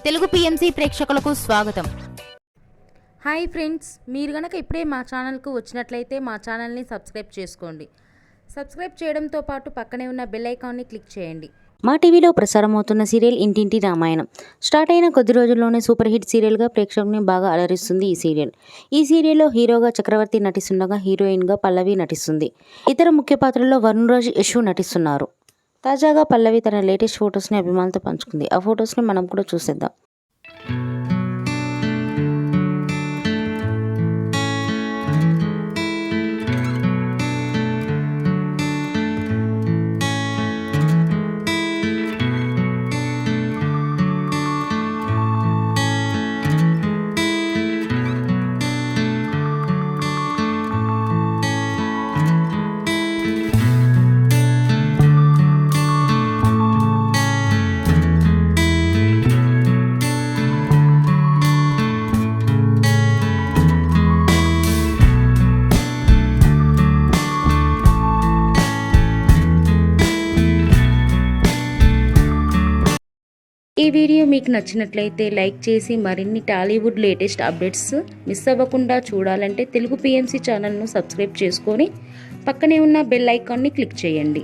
Telugu PMC ప్రేక్షకులకు స్వాగతం. Hi friends, మీరు గనక ఇప్పుడే మా ఛానల్కు వచ్చినట్లయితే మా ఛానల్ని సబ్స్క్రైబ్ చేసుకోండి. సబ్స్క్రైబ్ చేయడంతో పాటు పక్కనే ఉన్న బెల్ ఐకాన్ని క్లిక్ చేయండి. మా టీవీలో ప్రసారమవుతున్న సీరియల్ ఇంటింటి రామాయణం స్టార్ట్ అయిన కొద్ది రోజుల్లోనే సూపర్ హిట్ సీరియల్గా ప్రేక్షకుని బాగా అలరిస్తుంది ఈ సీరియల్. ఈ సీరియల్లో హీరోగా చక్రవర్తి నటిస్తుండగా హీరోయిన్గా పల్లవి నటిస్తుంది. ఇతర ముఖ్య పాత్రల్లో వరుణ్ రాజ్, యశు నటిస్తున్నారు. తాజాగా పల్లవి తన లేటెస్ట్ ఫొటోస్ని అభిమానులతో పంచుకుంది. ఆ ఫొటోస్ని మనం కూడా చూసేద్దాం. ఈ వీడియో మీకు నచ్చినట్లయితే లైక్ చేసి మరిన్ని టాలీవుడ్ లేటెస్ట్ అప్డేట్స్ మిస్ అవ్వకుండా చూడాలంటే తెలుగు పిఎంసి ఛానల్ను సబ్స్క్రైబ్ చేసుకొని పక్కనే ఉన్న బెల్ ఐకాన్ని క్లిక్ చేయండి.